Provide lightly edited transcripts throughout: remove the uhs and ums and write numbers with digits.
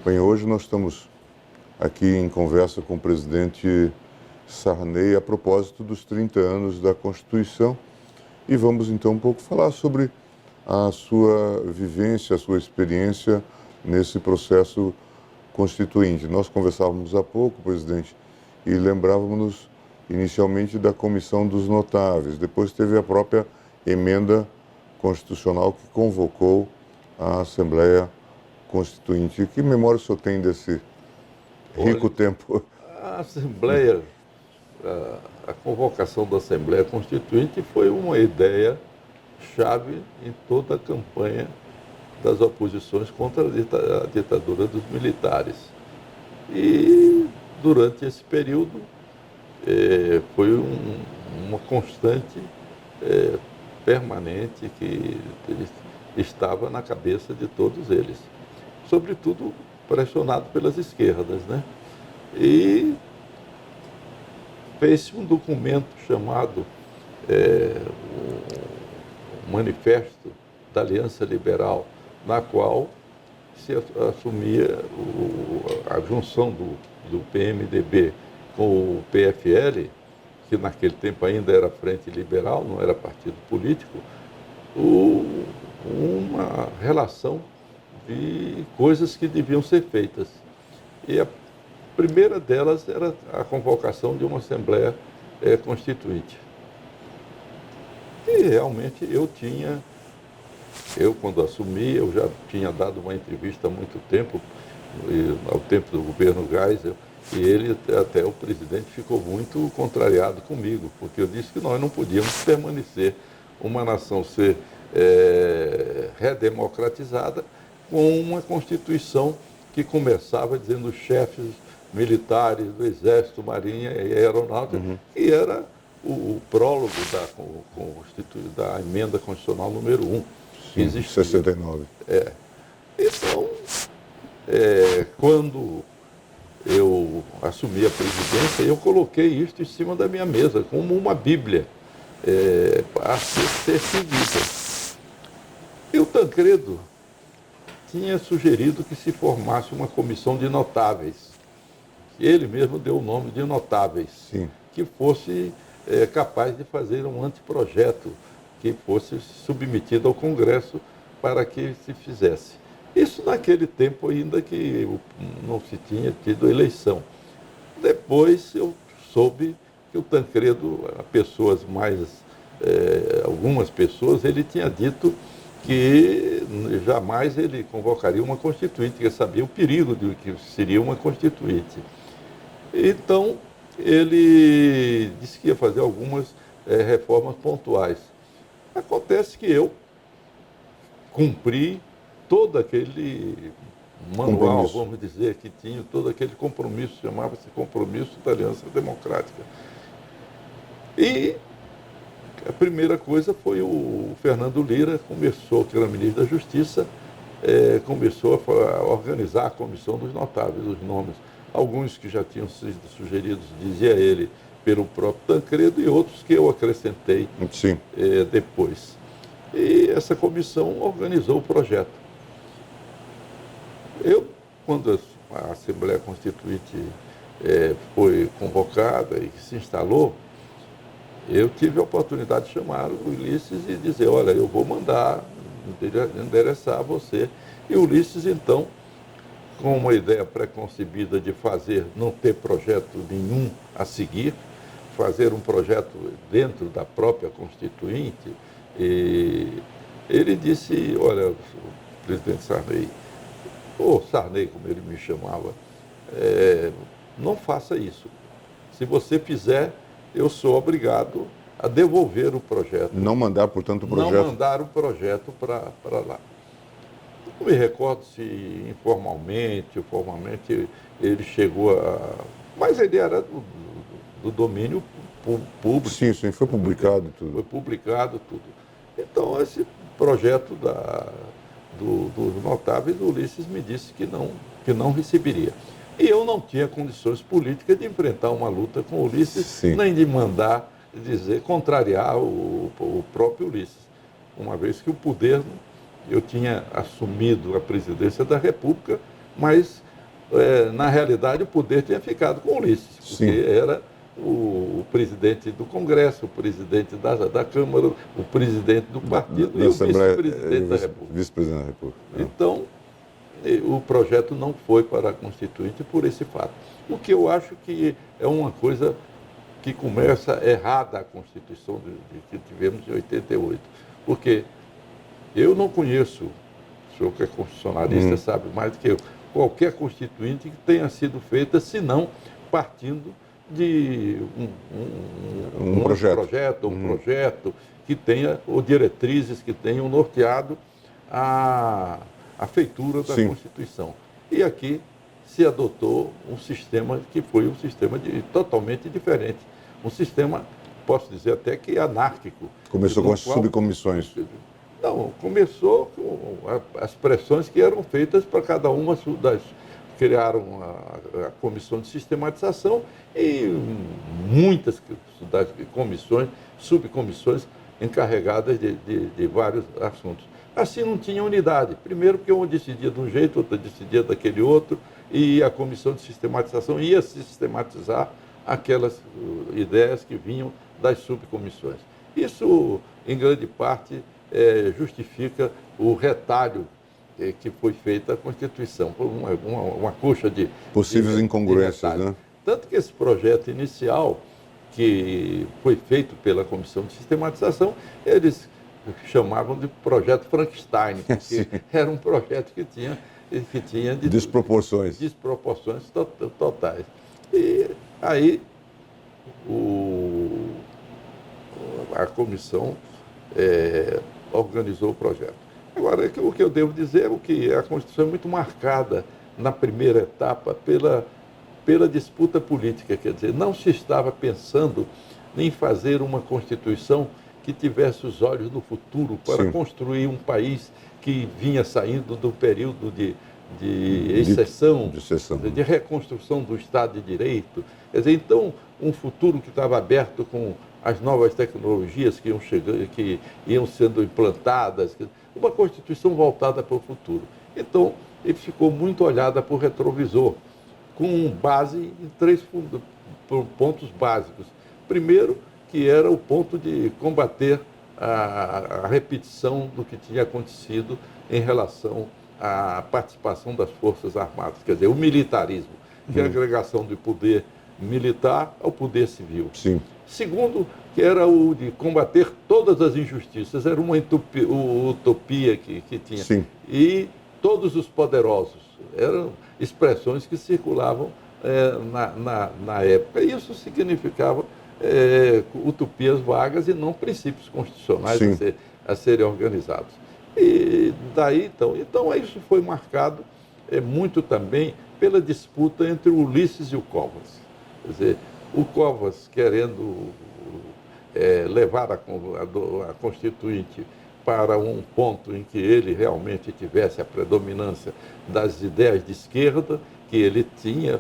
Bem, hoje nós estamos aqui em conversa com o presidente Sarney a propósito dos 30 anos da Constituição e vamos então um pouco falar sobre a sua vivência, a sua experiência nesse processo constituinte. Nós conversávamos há pouco, presidente, e lembrávamos inicialmente da Comissão dos Notáveis, depois teve a própria emenda constitucional que convocou a Assembleia Constituinte. Que memória o senhor tem desse rico tempo? A Assembleia, a convocação da Assembleia Constituinte foi uma ideia chave em toda a campanha das oposições contra a ditadura dos militares. E durante esse período foi uma constante permanente que estava na cabeça de todos eles, sobretudo pressionado pelas esquerdas, né? E fez um documento chamado o Manifesto da Aliança Liberal, na qual se assumia a junção do PMDB com o PFL, que naquele tempo ainda era Frente Liberal, não era partido político, uma relação de coisas que deviam ser feitas. E a primeira delas era a convocação de uma Assembleia Constituinte. E realmente eu quando assumi, eu já tinha dado uma entrevista há muito tempo, ao tempo do governo Geisel, e ele, até o presidente, ficou muito contrariado comigo, porque eu disse que nós não podíamos permanecer uma nação ser redemocratizada com uma Constituição que começava dizendo chefes militares do Exército, Marinha e Aeronáutica, e era o prólogo da emenda constitucional número 1, que existia. 69. Então, quando eu assumi a presidência, eu coloquei isto em cima da minha mesa, como uma bíblia a ser seguida. E o Tancredo tinha sugerido que se formasse uma comissão de notáveis. Ele mesmo deu o nome de notáveis, Sim. que fosse capaz de fazer um anteprojeto que fosse submetido ao Congresso para que se fizesse. Isso naquele tempo ainda que não se tinha tido eleição. Depois eu soube que o Tancredo, algumas pessoas, ele tinha dito que jamais ele convocaria uma constituinte, que sabia o perigo de que seria uma constituinte. Então, ele disse que ia fazer algumas reformas pontuais. Acontece que eu cumpri todo aquele manual, vamos dizer, que tinha todo aquele compromisso, chamava-se Compromisso da Aliança Democrática. E a primeira coisa foi o Fernando Lira, que era ministro da Justiça, começou a organizar a Comissão dos Notáveis, os nomes. Alguns que já tinham sido sugeridos, dizia ele, pelo próprio Tancredo, e outros que eu acrescentei depois. E essa comissão organizou o projeto. Quando a Assembleia Constituinte foi convocada e se instalou, eu tive a oportunidade de chamar o Ulisses e dizer, olha, eu vou mandar endereçar a você. E o Ulisses, então, com uma ideia preconcebida de não ter projeto nenhum a seguir, fazer um projeto dentro da própria Constituinte, ele disse, olha, o presidente Sarney, ou Sarney, como ele me chamava, não faça isso. Se você fizer, eu sou obrigado a devolver o projeto. Não mandar, portanto, o projeto. Não mandar o projeto para lá. Não me recordo se informalmente ou formalmente ele chegou a... Mas ele era do domínio público. Sim, foi publicado tudo. Foi publicado tudo. Então, esse projeto dos notáveis, o Ulisses me disse que não receberia. E eu não tinha condições políticas de enfrentar uma luta com o Ulisses, Sim. nem de mandar contrariar o próprio Ulisses. Uma vez que o poder, eu tinha assumido a presidência da República, mas na realidade, o poder tinha ficado com Ulisses, porque Sim. era o presidente do Congresso, o presidente da Câmara, o presidente do partido e o vice-presidente da República. Vice-presidente da República. Então, o projeto não foi para a Constituinte por esse fato. O que eu acho que é uma coisa que começa errada a Constituição que tivemos em 88. Porque eu não conheço, o senhor que é constitucionalista sabe mais do que eu, qualquer Constituinte que tenha sido feita, senão partindo de um projeto que tenha, ou diretrizes que tenham norteado a feitura da Constituição. E aqui se adotou um sistema que foi um sistema totalmente diferente. Um sistema, posso dizer até que anárquico. Começou com as subcomissões. Não, começou com as pressões que eram feitas para cada uma das... Criaram a comissão de sistematização e muitas das comissões, subcomissões encarregadas de vários assuntos. Assim não tinha unidade. Primeiro porque um decidia de um jeito, outro decidia daquele outro, e a comissão de sistematização ia sistematizar aquelas ideias que vinham das subcomissões. Isso, em grande parte, justifica o retalho que foi feita a Constituição, por uma coxa de... Possíveis incongruências, né? Tanto que esse projeto inicial, que foi feito pela Comissão de Sistematização, eles chamavam de projeto Frankenstein, porque era um projeto que tinha desproporções totais. E aí a comissão organizou o projeto. Agora, o que eu devo dizer é que a Constituição é muito marcada na primeira etapa pela disputa política, quer dizer, não se estava pensando em fazer uma Constituição que tivesse os olhos no futuro para construir um país que vinha saindo do período de exceção, de reconstrução do Estado de Direito. Quer dizer, então, um futuro que estava aberto com as novas tecnologias que iam chegando, que iam sendo implantadas, uma Constituição voltada para o futuro. Então, ele ficou muito olhada para o retrovisor, com base em 3 pontos básicos. Primeiro, que era o ponto de combater a repetição do que tinha acontecido em relação à participação das Forças Armadas, quer dizer, o militarismo, que é a agregação do poder militar ao poder civil. Sim. Segundo, que era o de combater todas as injustiças, era uma utopia que tinha. Sim. E todos os poderosos, eram expressões que circulavam na época. Isso significava utopias vagas e não princípios constitucionais a serem organizados. E daí, então isso foi marcado muito também pela disputa entre o Ulisses e o Covas. Quer dizer, o Covas querendo levar a Constituinte para um ponto em que ele realmente tivesse a predominância das ideias de esquerda que ele tinha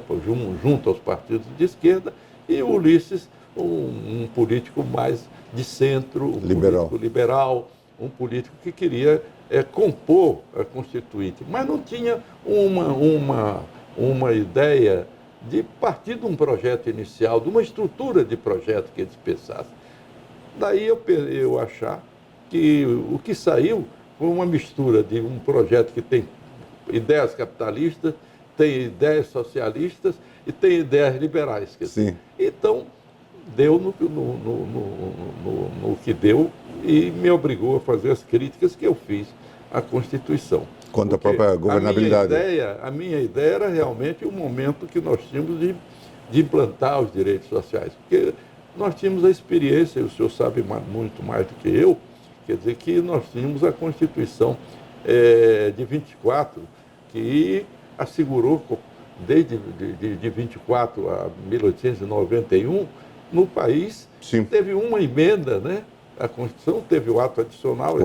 junto aos partidos de esquerda, e o Ulisses, um político mais de centro, político liberal, um político que queria compor a Constituinte, mas não tinha uma ideia de partir de um projeto inicial, de uma estrutura de projeto que eles pensassem. Daí eu achar que o que saiu foi uma mistura de um projeto que tem ideias capitalistas, tem ideias socialistas e tem ideias liberais. Então, deu no que deu e me obrigou a fazer as críticas que eu fiz à Constituição. Quanto à própria governabilidade. A minha ideia era realmente o momento que nós tínhamos de implantar os direitos sociais. Porque nós tínhamos a experiência, e o senhor sabe muito mais do que eu, quer dizer que nós tínhamos a Constituição de 24, que assegurou, desde de 24 a 1891, no país, teve uma emenda, né? A Constituição teve o ato adicional,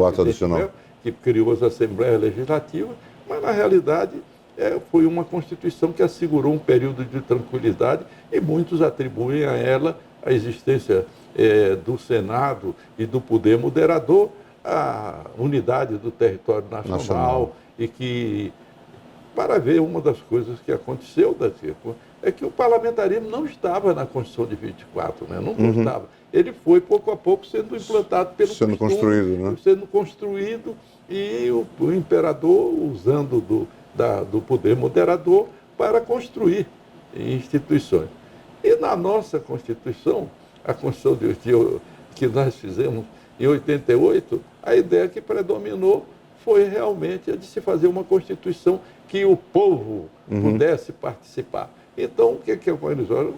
que criou as Assembleias Legislativas, mas, na realidade, foi uma Constituição que assegurou um período de tranquilidade e muitos atribuem a ela a existência do Senado e do poder moderador, a unidade do território nacional. E que para ver uma das coisas que aconteceu é que o parlamentarismo não estava na Constituição de 24, né? Não constava. Ele foi, pouco a pouco, sendo implantado pelo Sendo construído, né? sendo construído, e o imperador usando do poder moderador para construir instituições. E na nossa Constituição, a Constituição que nós fizemos em 88, a ideia que predominou foi realmente a de se fazer uma Constituição que o povo pudesse participar. Então, o que aconteceu?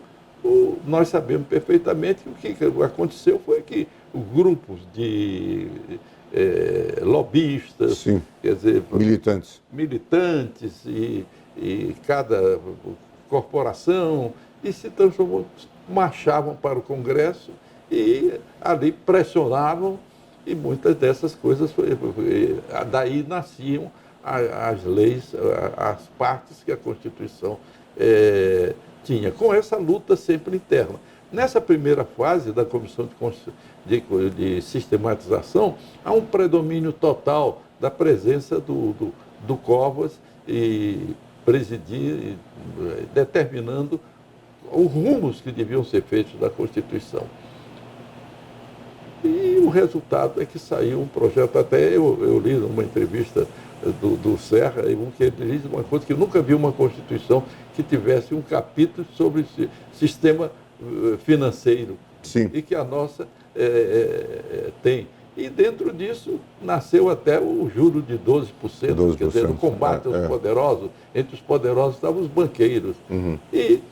Nós sabemos perfeitamente que o que aconteceu foi que grupos de lobistas, Sim. Quer dizer, Militantes. e cada corporação, e se transformou, marchavam para o Congresso e ali pressionavam, e muitas dessas coisas, daí nasciam as leis, as partes que a Constituição tinha, com essa luta sempre interna. Nessa primeira fase da Comissão de Sistematização, há um predomínio total da presença do Covas e presidir, determinando os rumos que deviam ser feitos da Constituição. E o resultado é que saiu um projeto, até eu li numa entrevista do Serra, que ele diz uma coisa, que eu nunca vi uma Constituição que tivesse um capítulo sobre sistema financeiro. Sim. E que a nossa tem. E dentro disso nasceu até o juro de 12%, quer dizer, no combate aos poderosos. Entre os poderosos estavam os banqueiros. E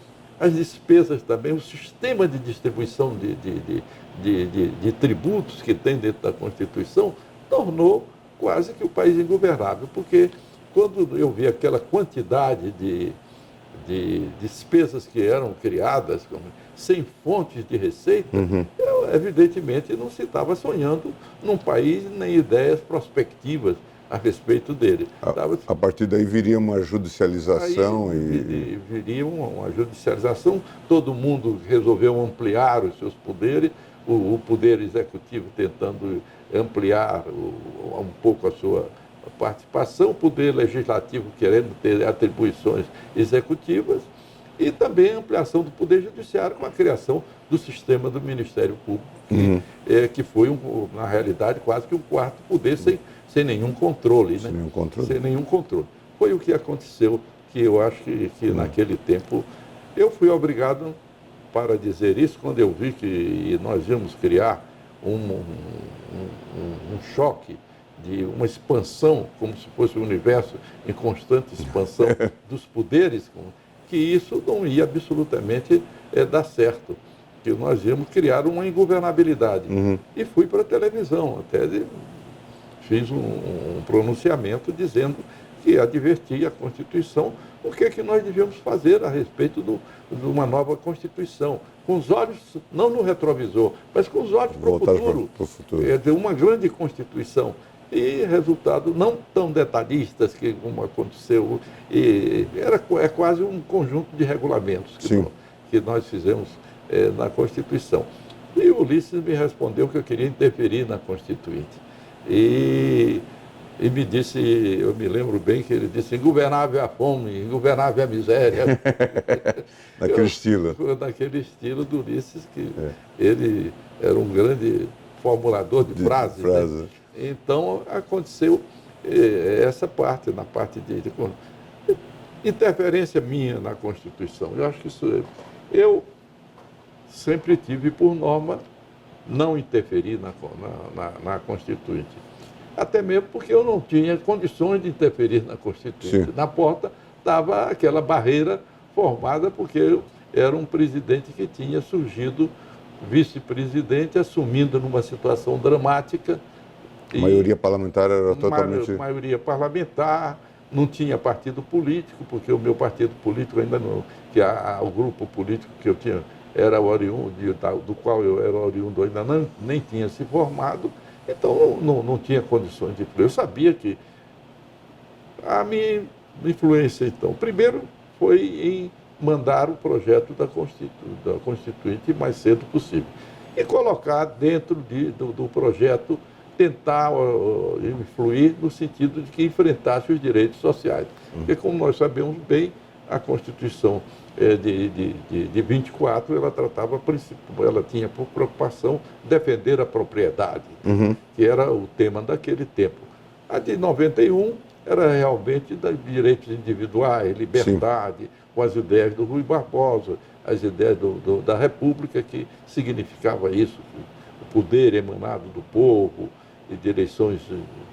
as despesas também, o sistema de distribuição de tributos que tem dentro da Constituição tornou quase que o país ingovernável, porque quando eu vi aquela quantidade de despesas que eram criadas, sem fontes de receita, eu, evidentemente, não se estava sonhando num país nem ideias prospectivas a respeito dele. A partir daí viria uma judicialização. Viria uma judicialização, todo mundo resolveu ampliar os seus poderes, o poder executivo tentando ampliar um pouco a sua participação, o poder legislativo querendo ter atribuições executivas, e também a ampliação do poder judiciário com a criação do sistema do Ministério Público, que foi, na realidade, quase que um quarto poder sem nenhum controle. Sem nenhum controle. Sem nenhum controle. Foi o que aconteceu, que eu acho que naquele tempo eu fui obrigado, para dizer isso, quando eu vi que nós íamos criar um choque, de uma expansão, como se fosse um universo em constante expansão dos poderes, que isso não ia absolutamente dar certo, que nós íamos criar uma ingovernabilidade. E fui para a televisão, fiz um pronunciamento dizendo que advertia a Constituição o que nós devíamos fazer a respeito de uma nova Constituição, com os olhos, não no retrovisor, mas com os olhos para o futuro. De uma grande Constituição. E resultado não tão detalhistas como aconteceu, é quase um conjunto de regulamentos que nós fizemos na Constituição. E o Ulisses me respondeu que eu queria interferir na Constituinte. E me disse, eu me lembro bem que ele disse: ingovernável é a fome, ingovernável é a miséria. Naquele estilo do Ulisses, que ele era um grande formulador de frases. Né? Então, aconteceu essa parte, na parte de interferência minha na Constituição. Eu acho que isso... Eu sempre tive por norma não interferir na Constituinte. Até mesmo porque eu não tinha condições de interferir na Constituinte. Sim. Na porta estava aquela barreira formada porque eu era um presidente que tinha surgido vice-presidente, assumindo numa situação dramática. A maioria parlamentar era totalmente... Maioria parlamentar, não tinha partido político, porque o meu partido político ainda não... o grupo político que eu tinha era oriundo, do qual eu era oriundo, ainda nem tinha se formado, então não tinha condições de influir. Eu sabia que a minha influência, então, primeiro foi em mandar o projeto da Constituinte o mais cedo possível e colocar dentro do projeto tentar influir no sentido de que enfrentasse os direitos sociais. Porque, como nós sabemos bem, a Constituição de 24, ela tinha por preocupação defender a propriedade, que era o tema daquele tempo. A de 91 era realmente de direitos individuais, liberdade, sim, com as ideias do Rui Barbosa, as ideias da República, que significava isso, o poder emanado do povo, e de eleições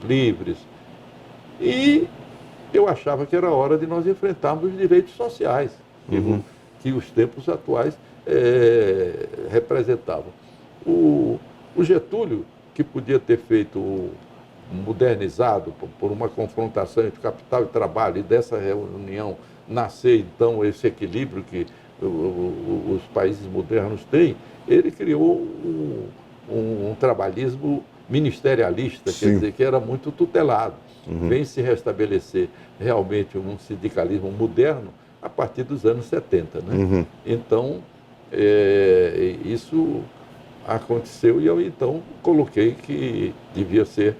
livres. E eu achava que era hora de nós enfrentarmos os direitos sociais, que os tempos atuais representavam. O Getúlio, que podia ter feito modernizado por uma confrontação entre capital e trabalho, e dessa reunião nascer, então, esse equilíbrio que os países modernos têm, ele criou um trabalhismo ministerialista, quer dizer, que era muito tutelado. Vem se restabelecer realmente um sindicalismo moderno a partir dos anos 70. Né? Então, isso aconteceu e eu, então, coloquei que devia ser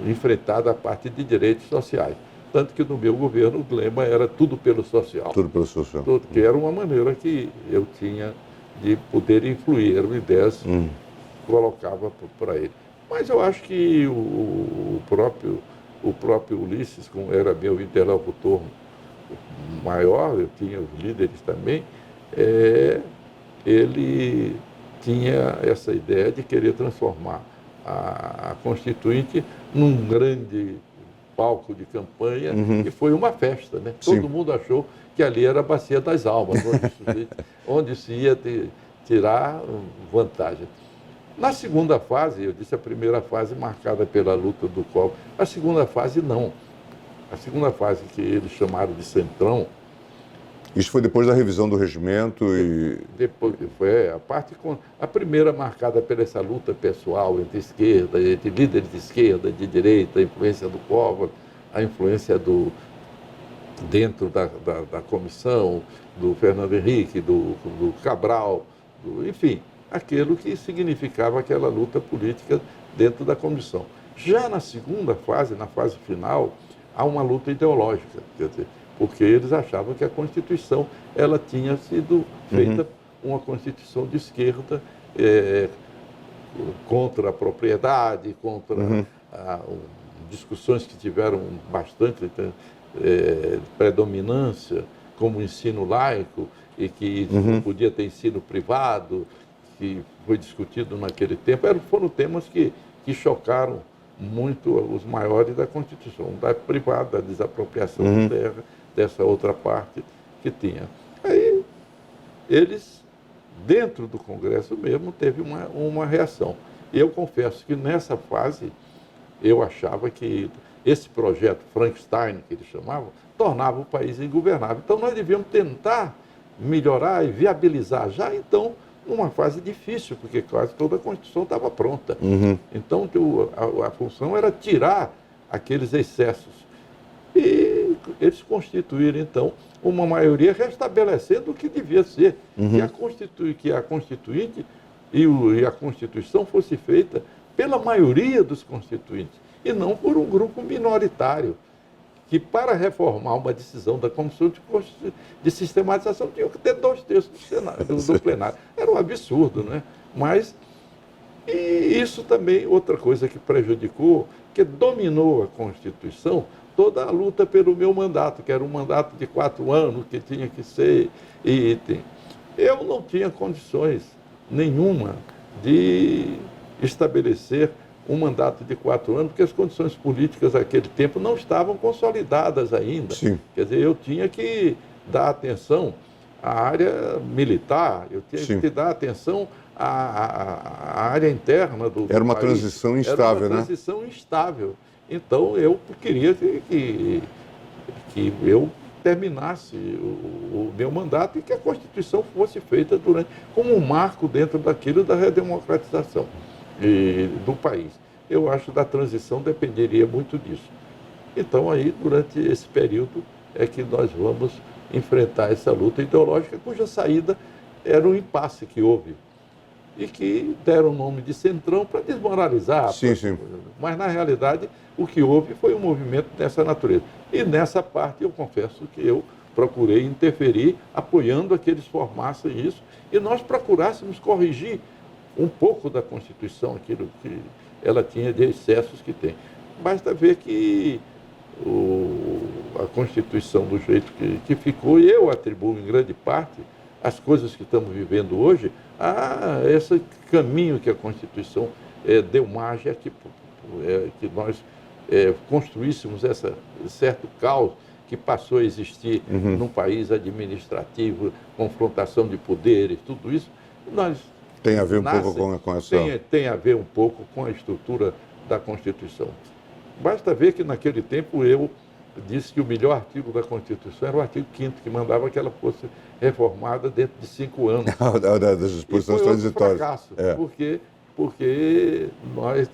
enfrentada a parte de direitos sociais. Tanto que no meu governo o lema era tudo pelo social. Tudo pelo social. Que era uma maneira que eu tinha de poder influir, eram ideias que colocava para ele. Mas eu acho que o próprio Ulisses, como era meu interlocutor maior, eu tinha os líderes também, ele tinha essa ideia de querer transformar a Constituinte num grande palco de campanha, e foi uma festa, né? Sim. Todo mundo achou que ali era a Bacia das Almas, onde se ia tirar vantagem. Na segunda fase, eu disse a primeira fase marcada pela luta do Collor, a segunda fase não. A segunda fase, que eles chamaram de Centrão. Isso foi depois da revisão do regimento e... Depois, foi a primeira marcada por essa luta pessoal entre esquerda, entre líderes de esquerda, de direita, a influência do Collor, a influência dentro da comissão, do Fernando Henrique, do Cabral, enfim, aquilo que significava aquela luta política dentro da comissão. Já na segunda fase, na fase final, há uma luta ideológica, quer dizer, porque eles achavam que a Constituição ela tinha sido feita uma Constituição de esquerda, contra a propriedade, contra discussões que tiveram bastante predominância, como o ensino laico, e que não podia ter ensino privado, que foi discutido naquele tempo. Foram temas que chocaram muito os maiores da Constituição, da privada, da desapropriação da terra, dessa outra parte que tinha. Aí, eles, dentro do Congresso mesmo, teve uma reação. E eu confesso que nessa fase, eu achava que esse projeto Frankenstein, que eles chamavam, tornava o país ingovernável. Então, nós devíamos tentar melhorar e viabilizar já, então, numa fase difícil, porque quase toda a Constituição estava pronta. Então, a função era tirar aqueles excessos. E eles constituíram, então, uma maioria restabelecendo o que devia ser, que a Constituinte e a Constituição fosse feita pela maioria dos constituintes, e não por um grupo minoritário, que para reformar uma decisão da Comissão de Sistematização tinha que ter 2/3 do plenário. Era um absurdo, né? Mas, e isso também, outra coisa que prejudicou, que dominou a Constituição, toda a luta pelo meu mandato, que era um mandato de 4 anos, que tinha que ser... Eu não tinha condições nenhuma de estabelecer um mandato de 4 anos, porque as condições políticas naquele tempo não estavam consolidadas ainda. Sim. Quer dizer, eu tinha que dar atenção à área militar, eu tinha que dar atenção à área interna do Era uma país. Transição instável, né? Era uma transição instável. Então, eu queria que eu terminasse o meu mandato e que a Constituição fosse feita como um marco dentro daquilo da redemocratização do país. Eu acho que da transição dependeria muito disso. Então, aí, durante esse período, é que nós vamos enfrentar essa luta ideológica, cuja saída era um impasse que houve e que deram o nome de Centrão para desmoralizar. Sim, sim. Mas, na realidade, o que houve foi um movimento dessa natureza. E nessa parte, eu confesso que eu procurei interferir, apoiando a que eles formassem isso, e nós procurássemos corrigir um pouco da Constituição, aquilo que ela tinha de excessos que tem. Basta ver que a Constituição, do jeito que ficou, e eu atribuo em grande parte as coisas que estamos vivendo hoje a esse caminho que a Constituição deu margem a que nós construíssemos esse certo caos que passou a existir num país administrativo, confrontação de poderes, tudo isso. Tem a ver um pouco com essa... Tem a ver um pouco com a estrutura da Constituição. Basta ver que naquele tempo eu disse que o melhor artigo da Constituição era o artigo 5º, que mandava que ela fosse reformada dentro de 5 anos. Das disposições transitórias. Fracasso, porque nós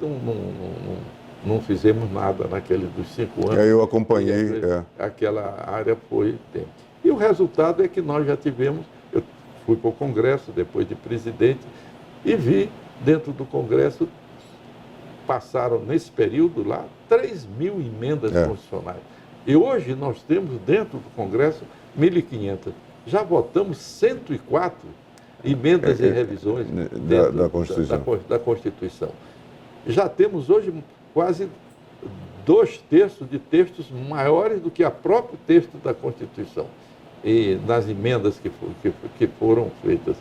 não fizemos nada naquele dos 5 anos. Eu acompanhei. Aquela área foi tempo. E o resultado é que nós já tivemos, eu fui para o Congresso depois de presidente e vi dentro do Congresso, passaram nesse período lá 3.000 emendas constitucionais. E hoje nós temos dentro do Congresso 1.500. Já votamos 104 emendas e revisões da Constituição. Já temos hoje quase 2/3 de textos maiores do que o próprio texto da Constituição, e nas emendas que foram feitas.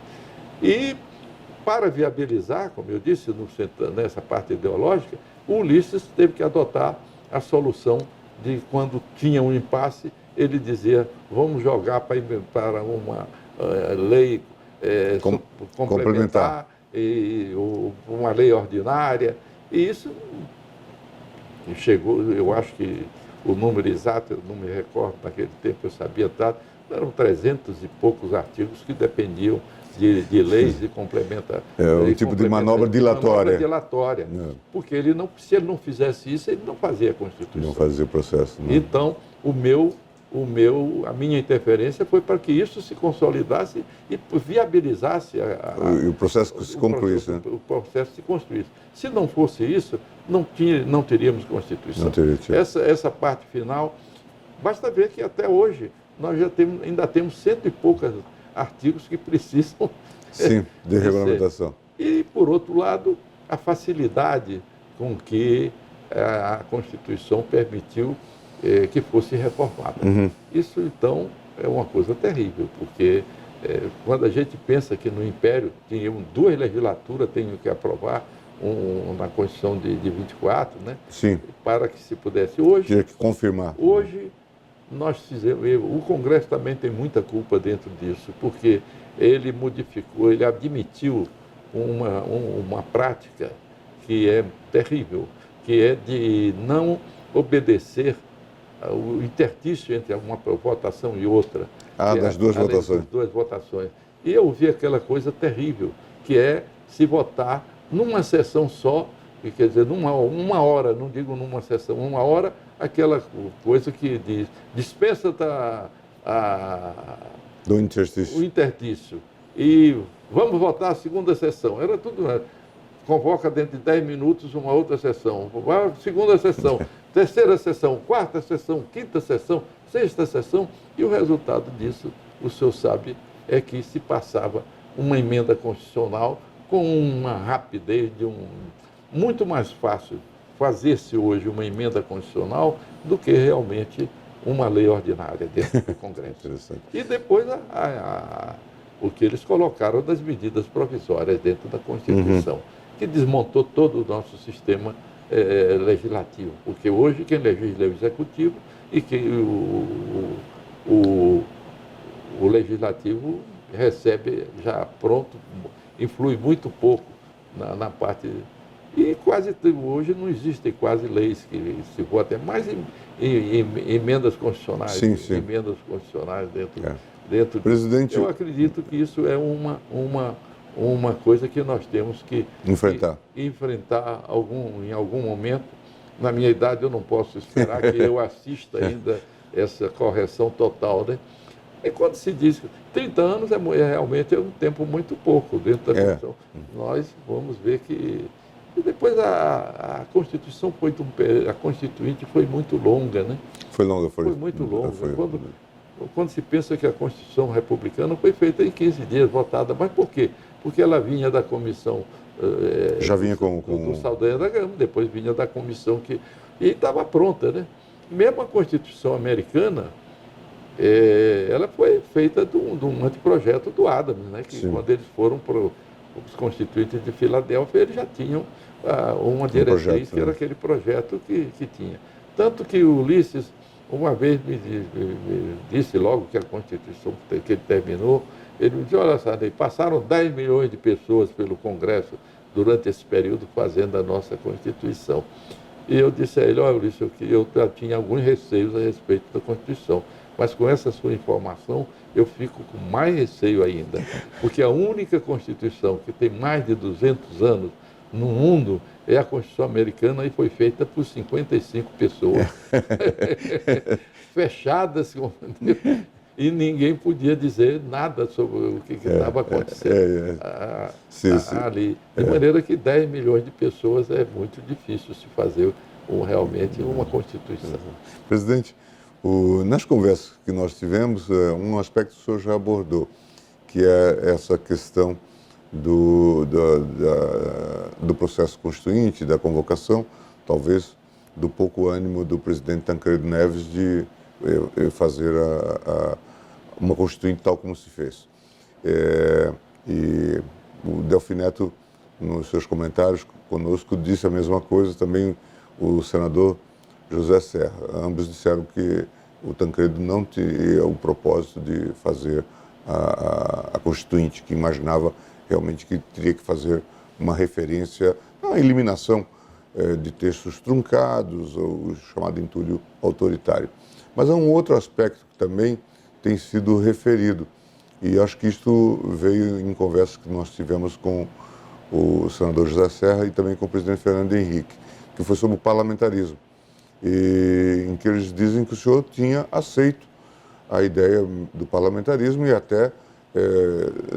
E para viabilizar, como eu disse, nessa parte ideológica, o Ulisses teve que adotar a solução de quando tinha um impasse, ele dizia, vamos jogar para uma lei complementar, uma lei ordinária, e isso chegou, eu acho que o número exato, eu não me recordo, naquele tempo eu sabia tanto, eram 300 e poucos artigos que dependiam de leis e complementa. Um tipo de manobra dilatória. Porque se ele não fizesse isso, ele não fazia a Constituição. Não fazia o processo. Não. Então, a minha interferência foi para que isso se consolidasse e viabilizasse o processo que se concluísse. O processo se construísse. Se não fosse isso, não teríamos Constituição. Não teria. Essa parte final, basta ver que até hoje nós ainda temos 100 e poucos artigos que precisam de regulamentação. E, por outro lado, a facilidade com que a Constituição permitiu que fosse reformada. Isso, então, é uma coisa terrível, porque quando a gente pensa que no Império tinham 2 legislaturas, tinham que aprovar na Constituição de 24, né? Sim. Para que se pudesse. Hoje, tinha que confirmar. Hoje, nós fizemos, o Congresso também tem muita culpa dentro disso, porque ele modificou, ele admitiu uma prática que é terrível, que é de não obedecer o interstício entre uma votação e outra. Das duas votações. Das 2 votações. E eu vi aquela coisa terrível, que é se votar numa sessão só, quer dizer, uma hora, não digo numa sessão, uma hora, aquela coisa que diz, dispensa do interstício. O interstício. E vamos votar a segunda sessão. Era tudo, convoca dentro de 10 minutos uma outra sessão, segunda sessão, terceira sessão, quarta sessão, quinta sessão, sexta sessão, e o resultado disso, o senhor sabe, é que se passava uma emenda constitucional com uma rapidez muito mais fácil fazer-se hoje uma emenda constitucional do que realmente uma lei ordinária dentro do Congresso. E depois o que eles colocaram das medidas provisórias dentro da Constituição, que desmontou todo o nosso sistema legislativo. Porque hoje quem legisla é o Executivo e que o Legislativo recebe já pronto, influi muito pouco na parte... E quase hoje não existem quase leis que se votem, mais emendas constitucionais. Sim, sim. Emendas constitucionais dentro. Presidente... Eu acredito que isso é uma coisa que nós temos que enfrentar em algum momento. Na minha idade eu não posso esperar que eu assista ainda essa correção total, né? E quando se diz, 30 anos realmente é um tempo muito pouco dentro da Constituição. Nós vamos ver que... E depois a Constituição a Constituinte foi muito longa, né? Foi longa, foi muito longa. Quando se pensa que a Constituição republicana foi feita em 15 dias, votada. Mas por quê? Porque ela vinha da comissão... Já vinha do Saldanha da Gama, depois vinha da comissão que... E estava pronta, né? Mesmo a Constituição americana, ela foi feita de um anteprojeto do Adams, né? Que quando eles foram para os constituintes de Filadélfia, eles já tinham uma diretriz, projeto, que era aquele projeto que tinha. Tanto que o Ulisses, uma vez me disse logo que a Constituição que ele terminou, ele me disse, olha, Sarney, passaram 10 milhões de pessoas pelo Congresso durante esse período fazendo a nossa Constituição. E eu disse a ele, olha, Ulisses, eu já tinha alguns receios a respeito da Constituição, mas com essa sua informação eu fico com mais receio ainda, porque a única Constituição que tem mais de 200 anos no mundo é a Constituição americana e foi feita por 55 pessoas, fechadas, e ninguém podia dizer nada sobre o que estava acontecendo ali. De maneira que 10 milhões de pessoas é muito difícil se fazer realmente uma Constituição. Presidente, nas conversas que nós tivemos, um aspecto que o senhor já abordou, que é essa questão do processo constituinte, da convocação, talvez do pouco ânimo do presidente Tancredo Neves de fazer uma constituinte tal como se fez. E o Delfim Neto, nos seus comentários conosco, disse a mesma coisa, também o senador José Serra. Ambos disseram que o Tancredo não tinha o propósito de fazer a constituinte, que imaginava realmente que teria que fazer uma referência à eliminação de textos truncados, ou chamado entulho autoritário. Mas há um outro aspecto que também tem sido referido, e acho que isto veio em conversas que nós tivemos com o senador José Serra e também com o presidente Fernando Henrique, que foi sobre o parlamentarismo, em que eles dizem que o senhor tinha aceito a ideia do parlamentarismo e até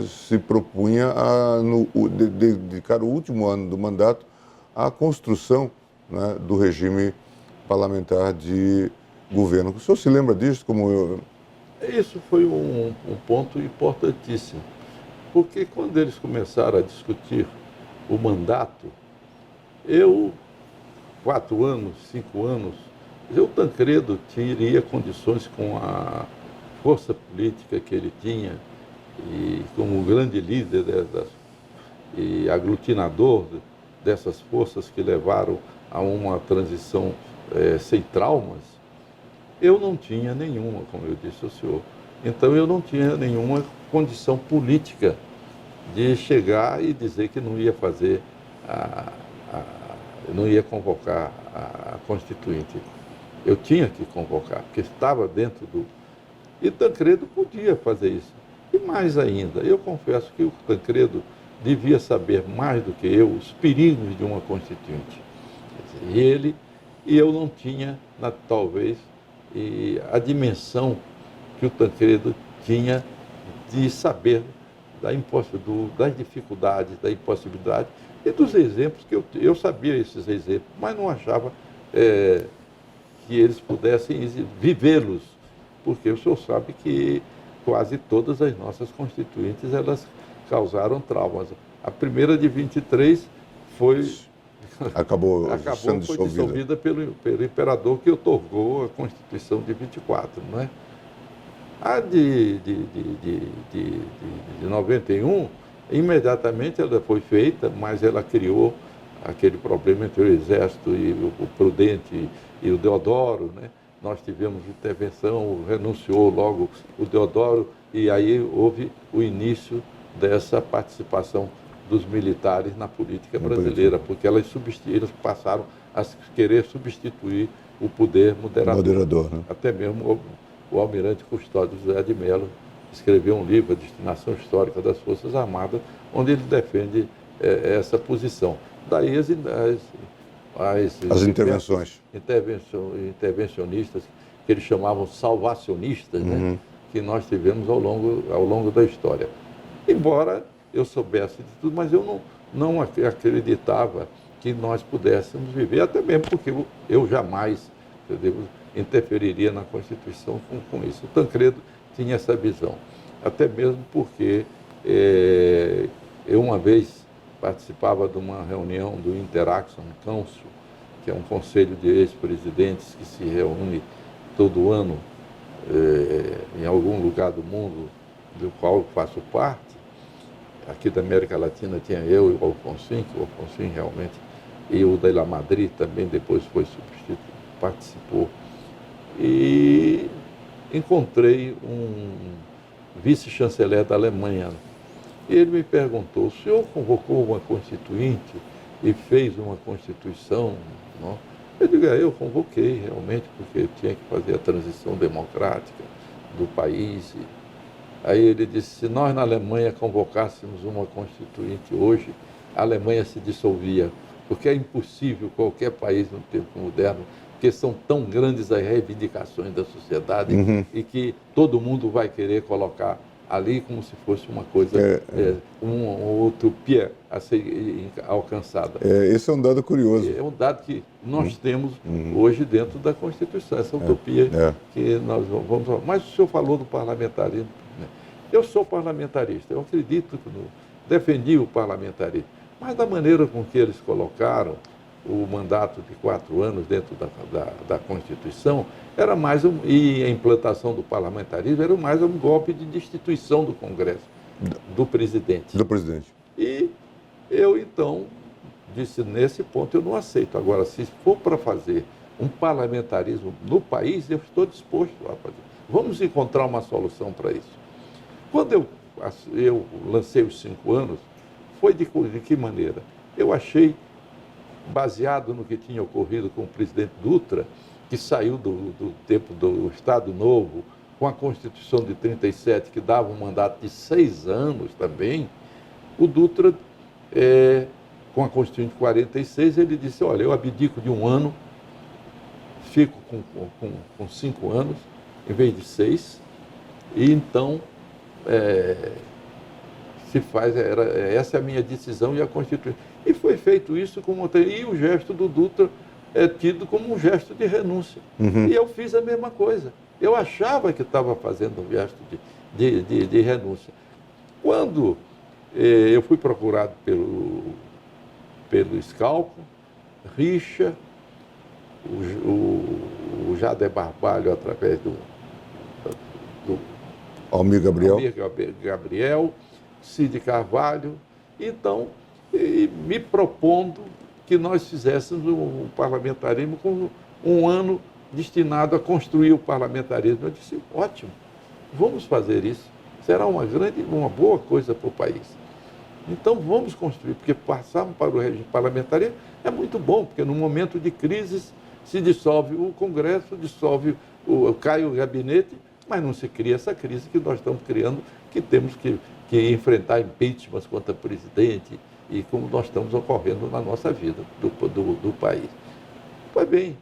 se propunha a dedicar o último ano do mandato à construção, né, do regime parlamentar de governo. O senhor se lembra disso? Isso foi um ponto importantíssimo, porque quando eles começaram a discutir o mandato, 4 anos, 5 anos, o Tancredo teria condições com a força política que ele tinha, e como grande líder e aglutinador dessas forças que levaram a uma transição sem traumas, eu não tinha nenhuma, como eu disse ao senhor. Então eu não tinha nenhuma condição política de chegar e dizer que não ia fazer, não ia convocar a Constituinte. Eu tinha que convocar, porque estava dentro do... E Tancredo podia fazer isso. E mais ainda, eu confesso que o Tancredo devia saber mais do que eu os perigos de uma Constituinte. E eu não tinha, talvez, a dimensão que o Tancredo tinha de saber das dificuldades, da impossibilidade e dos exemplos que eu sabia esses exemplos, mas não achava que eles pudessem vivê-los, porque o senhor sabe que quase todas as nossas constituintes elas causaram traumas. A primeira de 23 acabou foi dissolvida pelo imperador, que otorgou a Constituição de 24, não é? A de 91, imediatamente ela foi feita, mas ela criou aquele problema entre o Exército e o Prudente e o Deodoro, né? Nós tivemos intervenção, renunciou logo o Deodoro, e aí houve o início dessa participação dos militares na política brasileira, porque eles passaram a querer substituir o poder moderador. Né? Até mesmo o almirante Custódio José de Mello escreveu um livro, A Destinação Histórica das Forças Armadas, onde ele defende essa posição. Daí as intervenções. Intervencionistas, que eles chamavam salvacionistas, né? que nós tivemos ao longo da história. Embora eu soubesse de tudo, mas eu não acreditava que nós pudéssemos viver, até mesmo porque eu jamais, entendeu, interferiria na Constituição com isso. O Tancredo tinha essa visão, até mesmo porque eu uma vez participava de uma reunião do Interaction Council, que é um conselho de ex-presidentes que se reúne todo ano em algum lugar do mundo, do qual eu faço parte. Aqui da América Latina tinha eu e o Alfonsin, que o Alfonsin realmente, e o de La Madrid também depois foi substituído, participou. E encontrei um vice-chanceler da Alemanha. E ele me perguntou: o senhor convocou uma constituinte e fez uma constituição? Não? Eu digo: eu convoquei realmente, porque eu tinha que fazer a transição democrática do país. Aí ele disse: se nós na Alemanha convocássemos uma constituinte hoje, a Alemanha se dissolvia, porque é impossível qualquer país no tempo moderno, porque são tão grandes as reivindicações da sociedade e que todo mundo vai querer colocar ali como se fosse uma coisa, uma utopia a ser alcançada. Esse é um dado curioso. É um dado que nós temos hoje dentro da Constituição, essa utopia que nós vamos falar. Mas o senhor falou do parlamentarismo. Né? Eu sou parlamentarista, eu acredito que defendi o parlamentarismo, mas da maneira com que eles colocaram o mandato de 4 anos dentro da Constituição, era mais e a implantação do parlamentarismo era mais um golpe de destituição do Congresso, do presidente. Do presidente. E eu, então, disse: nesse ponto eu não aceito. Agora, se for para fazer um parlamentarismo no país, eu estou disposto a fazer. Vamos encontrar uma solução para isso. Quando eu lancei os 5 anos, foi de que maneira? Eu achei, baseado no que tinha ocorrido com o presidente Dutra, que saiu do tempo do Estado Novo, com a Constituição de 37, que dava um mandato de 6 anos também, o Dutra, com a Constituição de 46, ele disse: olha, eu abdico de 1 ano, fico com 5 anos, em vez de 6, e então se faz, essa é a minha decisão e a Constituição. E foi feito isso e o gesto do Dutra é tido como um gesto de renúncia. E eu fiz a mesma coisa. Eu achava que estava fazendo um gesto de renúncia. Quando eu fui procurado pelo Scalco, Richa, o Jader Barbalho, através do Almir Gabriel, Cid Carvalho, então, me propondo que nós fizéssemos um parlamentarismo com 1 ano destinado a construir o parlamentarismo. Eu disse: ótimo, vamos fazer isso. Será uma boa coisa para o país. Então vamos construir, porque passarmos para o regime parlamentarismo é muito bom, porque no momento de crises se dissolve o Congresso, cai o gabinete, mas não se cria essa crise que nós estamos criando, que temos que enfrentar impeachments contra o presidente, e como nós estamos ocorrendo na nossa vida do país. Pois bem,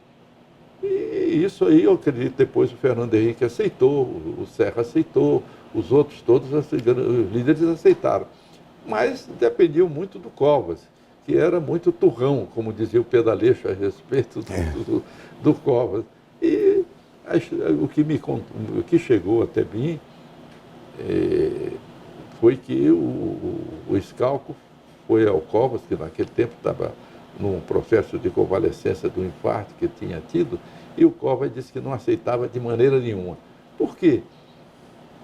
e isso aí eu acredito depois o Fernando Henrique aceitou, o Serra aceitou, os outros todos, os líderes aceitaram. Mas dependiam muito do Covas, que era muito turrão, como dizia o Pedaleixo a respeito do Covas. E o que chegou até mim foi que o Scalco foi ao Covas, que naquele tempo estava num processo de convalescença do infarto que tinha tido, e o Covas disse que não aceitava de maneira nenhuma. Por quê?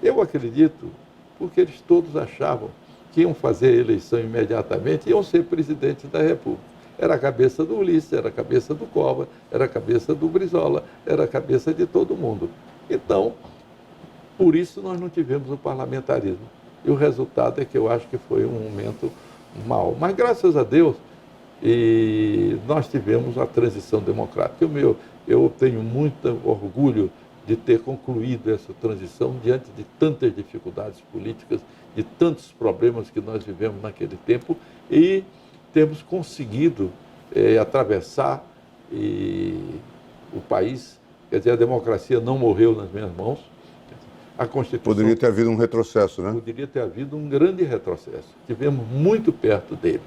Eu acredito porque eles todos achavam que iam fazer a eleição imediatamente e iam ser presidente da República. Era a cabeça do Ulisses, era a cabeça do Covas, era a cabeça do Brizola, era a cabeça de todo mundo. Então, por isso nós não tivemos o parlamentarismo. E o resultado é que eu acho que foi um momento mau. Mas, graças a Deus, nós tivemos a transição democrática. Eu tenho muito orgulho de ter concluído essa transição diante de tantas dificuldades políticas, de tantos problemas que nós vivemos naquele tempo, e temos conseguido atravessar o país. Quer dizer, a democracia não morreu nas minhas mãos. A Constituição Poderia ter havido um retrocesso, né? poderia ter havido um grande retrocesso. Tivemos muito perto dele,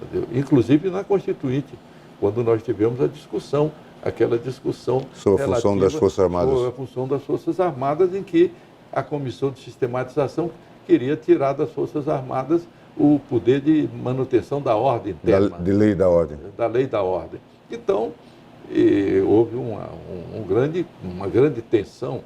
entendeu? Inclusive na Constituinte, quando nós tivemos a discussão, aquela discussão Sobre a função das Forças Armadas. sobre a função das Forças Armadas, em que a Comissão de Sistematização queria tirar das Forças Armadas o poder de manutenção da ordem interna. De lei da ordem. Da lei da ordem. Então, houve uma grande tensão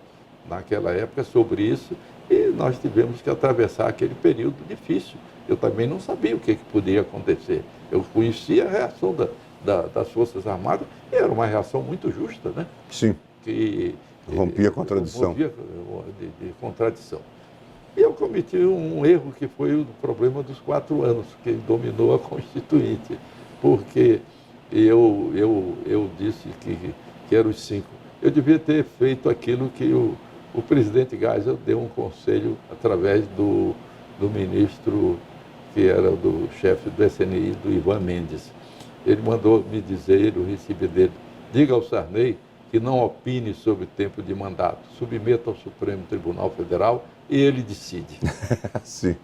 naquela época sobre isso e nós tivemos que atravessar aquele período difícil. Eu também não sabia o que poderia acontecer. Eu conhecia a reação das Forças Armadas e era uma reação muito justa, né? Sim. Que rompia a contradição. Rompia de contradição. E eu cometi um erro que foi o problema dos 4 anos, que dominou a Constituinte, porque eu disse que eram os 5. Eu devia ter feito aquilo que o presidente Geisel deu um conselho através do ministro, que era do chefe do SNI, do Ivan Mendes. Ele mandou me dizer, eu recebi dele, diga ao Sarney que não opine sobre o tempo de mandato, submeta ao Supremo Tribunal Federal e ele decide. Sim.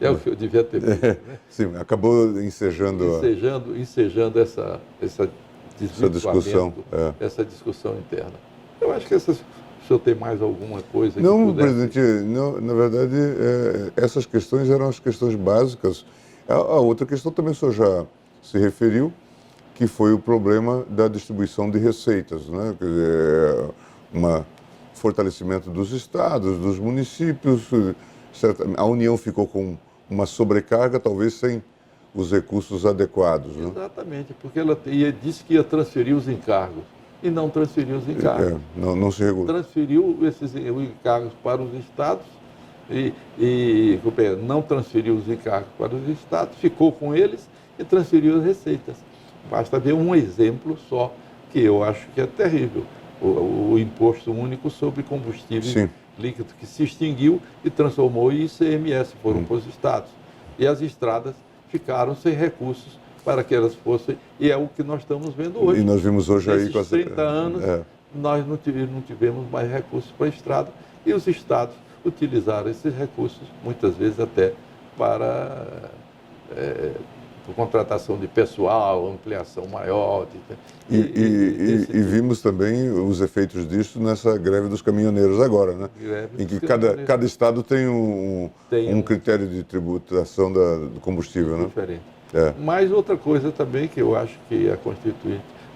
É o que eu devia ter feito, né? Sim, acabou ensejando essa discussão. Essa discussão interna. Eu acho que o senhor tem mais alguma coisa? Não, presidente, não, na verdade, essas questões eram as questões básicas. A outra questão também o senhor já se referiu, que foi o problema da distribuição de receitas, né? Quer dizer, fortalecimento dos estados, dos municípios. A União ficou com uma sobrecarga, talvez sem os recursos adequados. Né? Exatamente, porque ela disse que ia transferir os encargos e não transferiu os encargos. Não se regulou. Transferiu esses encargos para os estados e não transferiu os encargos para os estados, ficou com eles e transferiu as receitas. Basta ver um exemplo só, que eu acho que é terrível. O Imposto Único sobre Combustíveis Líquidos, que se extinguiu e transformou em ICMS, foram para os estados. E as estradas ficaram sem recursos para que elas fossem, e é o que nós estamos vendo hoje. E nós vimos hoje aí com 30 anos, nós não tivemos mais recursos para a estrada, e os estados utilizaram esses recursos, muitas vezes até para contratação de pessoal, ampliação maior. E vimos também os efeitos disso nessa greve dos caminhoneiros agora, né? Em que cada estado tem um critério de tributação do combustível, né? Diferente. Mas outra coisa também que eu acho que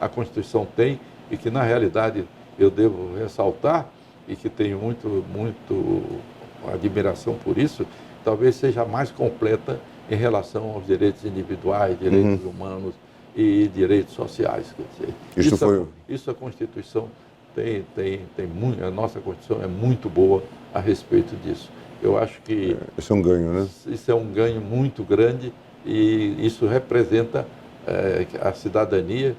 a Constituição tem e que na realidade eu devo ressaltar e que tenho muito admiração por isso, talvez seja a mais completa em relação aos direitos individuais, direitos humanos e direitos sociais. Quer dizer, isso a Constituição tem muito, a nossa Constituição é muito boa a respeito disso. Eu acho que isso é um ganho, né? Isso é um ganho muito grande e isso representa a cidadania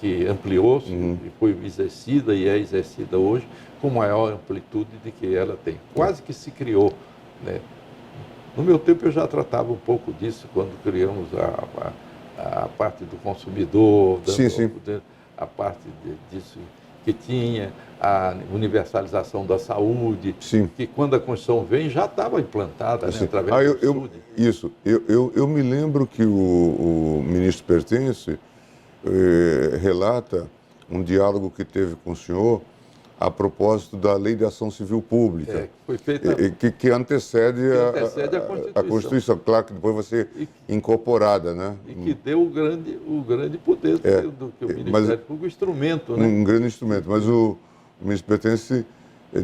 que ampliou-se e foi exercida e é exercida hoje com maior amplitude de que ela tem. Quase que se criou, né? No meu tempo eu já tratava um pouco disso quando criamos a parte do consumidor, a parte disso que tinha, a universalização da saúde, que quando a Constituição vem já estava implantada, né, através do saúde. Isso. Eu me lembro que o ministro Pertence relata um diálogo que teve com o senhor a propósito da Lei de Ação Civil Pública, foi feita, que antecede a Constituição. Claro que depois vai ser incorporada, né? E que deu o grande poder do que o Ministério Público, o instrumento. Né? Um grande instrumento. Mas o ministro Pertence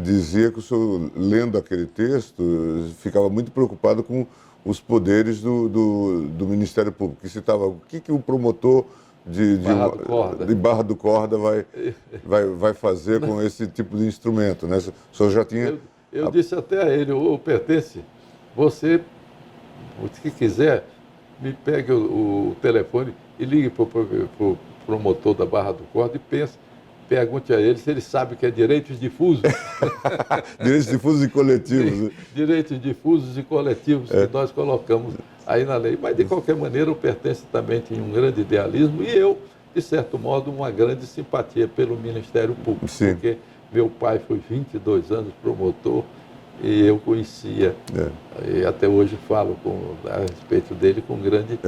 dizia que o senhor, lendo aquele texto, ficava muito preocupado com os poderes do Ministério Público, que citava o que o promotor de Barra do Corda vai fazer com esse tipo de instrumento, né? O senhor já tinha... Eu disse até a ele, Pertence, você, se quiser, me pegue o telefone e ligue para o promotor da Barra do Corda e pergunte a ele se ele sabe o que é direitos difusos. Direitos difusos e coletivos. Direitos difusos e coletivos que nós colocamos aí na lei. Mas, de qualquer maneira, o Pertence também tinha um grande idealismo e eu, de certo modo, uma grande simpatia pelo Ministério Público. Sim. Porque Meu pai foi 22 anos promotor e eu conhecia, e até hoje falo a respeito dele com grande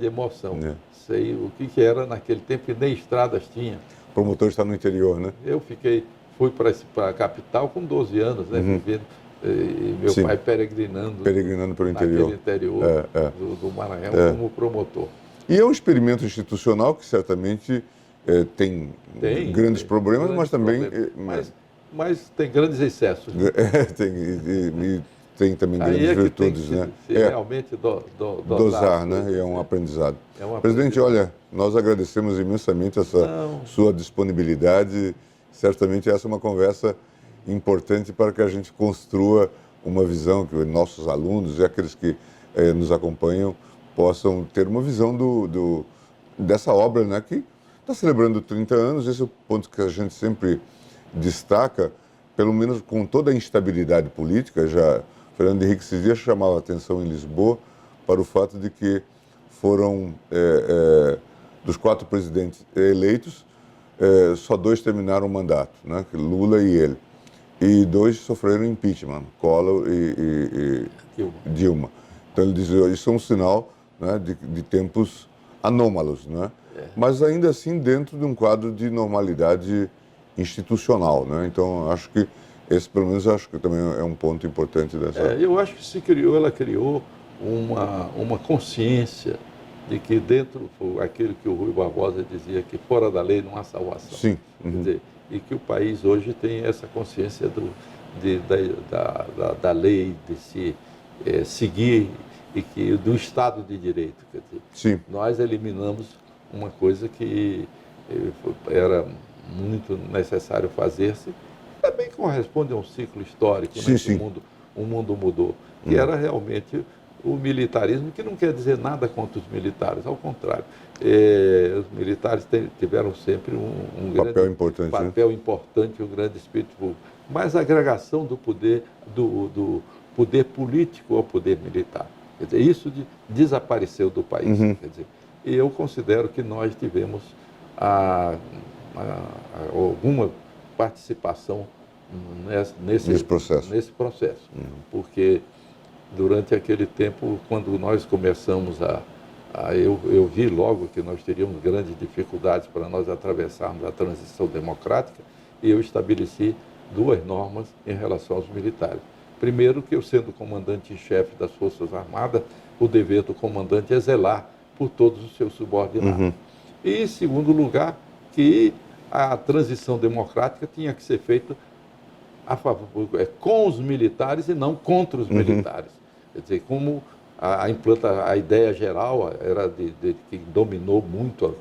emoção. Sei o que era naquele tempo, que nem estradas tinha. O promotor está no interior, né? Eu fui para a capital com 12 anos, né, vivendo, e meu pai peregrinando pelo interior, do Maranhão como promotor. E é um experimento institucional que certamente tem grandes problemas, mas também... Mas tem grandes excessos. Né? Tem também grandes virtudes, né? Realmente dosar, né? E é um aprendizado. Presidente, olha, nós agradecemos imensamente essa sua disponibilidade. Certamente essa é uma conversa importante para que a gente construa uma visão, que nossos alunos e aqueles que nos acompanham possam ter uma visão dessa obra, né? Que está celebrando 30 anos. Esse é o ponto que a gente sempre destaca, pelo menos com toda a instabilidade política. Já Fernando Henrique esses dias chamava a atenção em Lisboa para o fato de que foram, dos 4 presidentes eleitos, só 2 terminaram o mandato, né? Lula e ele. E 2 sofreram impeachment, Collor e Dilma. Então ele diz, isso é um sinal, né, de tempos anômalos, né? Mas ainda assim dentro de um quadro de normalidade institucional, né? Então acho que esse, pelo menos, acho que também é um ponto importante dessa... eu acho que ela criou uma consciência de que dentro, aquilo que o Rui Barbosa dizia, que fora da lei não há salvação. Sim. Quer dizer, e que o país hoje tem essa consciência da lei, de se seguir, e do Estado de Direito. Quer dizer, sim. Nós eliminamos uma coisa que era muito necessário fazer-se, também corresponde a um ciclo histórico, sim, né, sim. Que o mundo mudou, que era realmente o militarismo, que não quer dizer nada contra os militares, ao contrário. Os militares tiveram sempre um grande papel importante, um grande espírito público, mas a agregação do poder político ao poder militar. Quer dizer, isso desapareceu do país. Quer dizer, e eu considero que nós tivemos alguma participação nesse processo. Porque durante aquele tempo, quando nós começamos eu vi logo que nós teríamos grandes dificuldades para nós atravessarmos a transição democrática, e eu estabeleci 2 normas em relação aos militares. Primeiro, que eu, sendo comandante-chefe das Forças Armadas, o dever do comandante é zelar por todos os seus subordinados. E, em segundo lugar, que a transição democrática tinha que ser feita com os militares e não contra os militares. Quer dizer, como a ideia geral era que dominou muito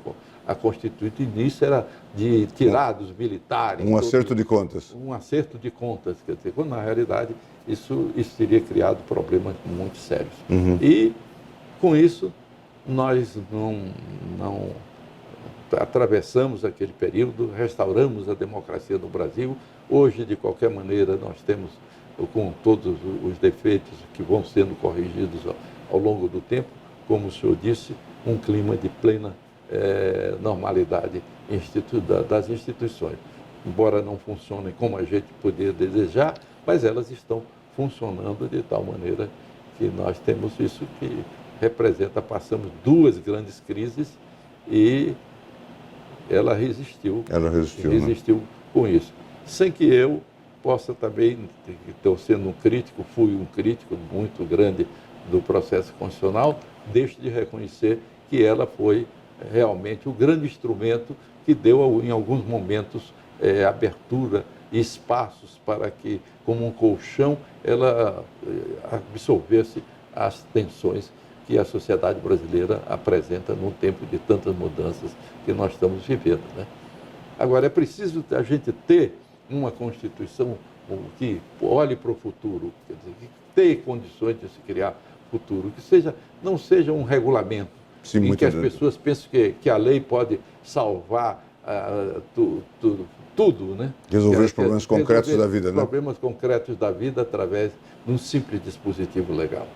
a Constituinte, e nisso era de tirar dos militares... Um acerto de contas. Um acerto de contas, quer dizer, quando na realidade isso teria criado problemas muito sérios. E, com isso, nós não atravessamos aquele período, restauramos a democracia no Brasil. Hoje, de qualquer maneira, nós temos, com todos os defeitos que vão sendo corrigidos ao longo do tempo, como o senhor disse, um clima de plena normalidade das instituições. Embora não funcionem como a gente poderia desejar, mas elas estão funcionando de tal maneira que nós temos isso que representa, passamos 2 grandes crises e ela resistiu. Resistiu com isso. Sem que eu possa também, estou sendo um crítico, fui um crítico muito grande do processo constitucional, deixo de reconhecer que ela foi realmente o grande instrumento que deu, em alguns momentos, abertura e espaços para que, como um colchão, ela absorvesse as tensões que a sociedade brasileira apresenta num tempo de tantas mudanças que nós estamos vivendo, né? Agora, é preciso a gente ter uma Constituição que olhe para o futuro, quer dizer, que tenha condições de se criar futuro, que não seja um regulamento, em que as pessoas pensam que a lei pode salvar tudo, né? Resolver os problemas concretos da vida, né? Problemas concretos da vida através de um simples dispositivo legal.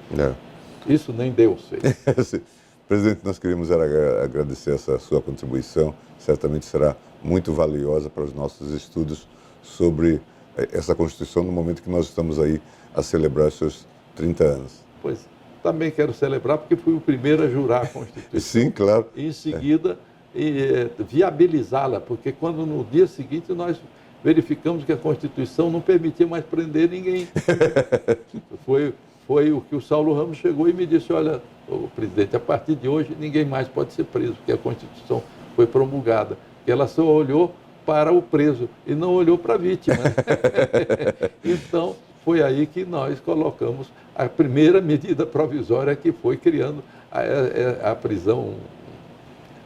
Isso nem Deus fez. Presidente, nós queríamos agradecer essa sua contribuição. Certamente será muito valiosa para os nossos estudos sobre essa Constituição no momento que nós estamos aí a celebrar os seus 30 anos. Pois, também quero celebrar porque fui o primeiro a jurar a Constituição. Sim, claro. E em seguida, viabilizá-la, porque quando no dia seguinte nós verificamos que a Constituição não permitia mais prender ninguém. Foi o que o Saulo Ramos chegou e me disse, olha, o presidente, a partir de hoje ninguém mais pode ser preso, porque a Constituição foi promulgada. Ela só olhou para o preso e não olhou para a vítima. Então, foi aí que nós colocamos a primeira medida provisória, que foi criando a prisão.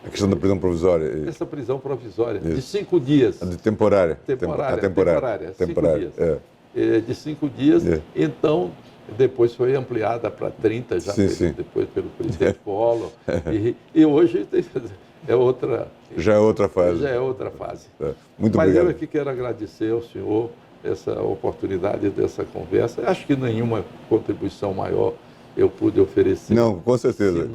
A questão da prisão provisória. Essa prisão provisória, de 5 dias. De temporária. Temporária. 5 dias. De 5 dias. Então, depois foi ampliada para 30, já depois pelo presidente Collor. E hoje é outra... Já é outra fase. Já é outra fase. Muito Mas obrigado. eu aqui quero agradecer ao senhor essa oportunidade dessa conversa. Acho que nenhuma contribuição maior eu pude oferecer. Não, com certeza.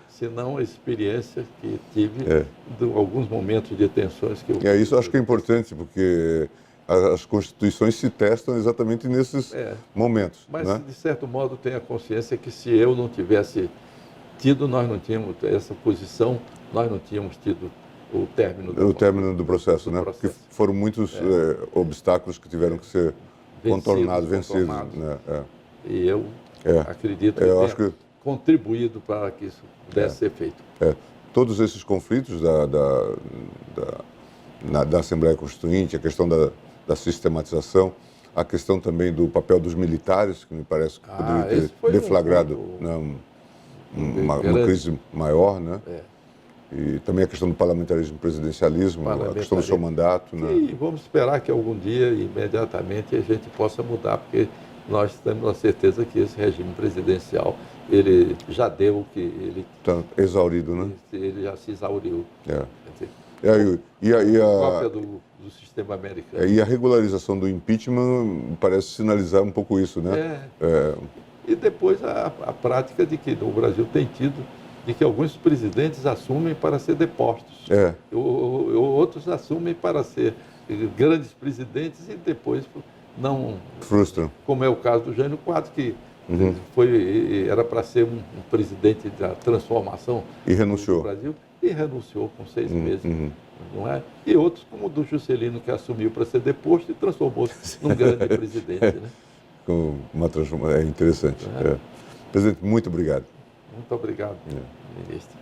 Senão a experiência que tive de alguns momentos de tensões que eu... Isso eu acho que é importante, porque as constituições se testam exatamente nesses momentos. Mas, né? de certo modo, tenho a consciência que se eu não tivesse tido, nós não tínhamos essa posição, nós não tínhamos tido o término do processo, né? Porque foram muitos obstáculos que tiveram que ser contornados, vencidos. Né? E eu acredito que tenha contribuído para que isso pudesse ser feito. Todos esses conflitos da Assembleia Constituinte, a questão da sistematização, a questão também do papel dos militares, que me parece que poderia ter deflagrado uma crise maior, né? E também a questão do parlamentarismo, presidencialismo, a questão do seu mandato. Né? E vamos esperar que algum dia, imediatamente, a gente possa mudar, porque nós temos a certeza que esse regime presidencial, ele já deu o que ele... Está exaurido, né? Ele já se exauriu. Cópia do sistema americano. E a regularização do impeachment parece sinalizar um pouco isso, né? E depois a prática de que o Brasil tem tido, de que alguns presidentes assumem para ser depostos. Outros assumem para ser grandes presidentes e depois não... Frustram. Como é o caso do Jânio Quadros, que era para ser um presidente da transformação do Brasil e renunciou com 6 meses. Não é? E outros, como o do Juscelino, que assumiu para ser deposto e transformou-se num grande presidente. Né? Uma transformação. É interessante. Presidente, muito obrigado. Muito obrigado, ministro.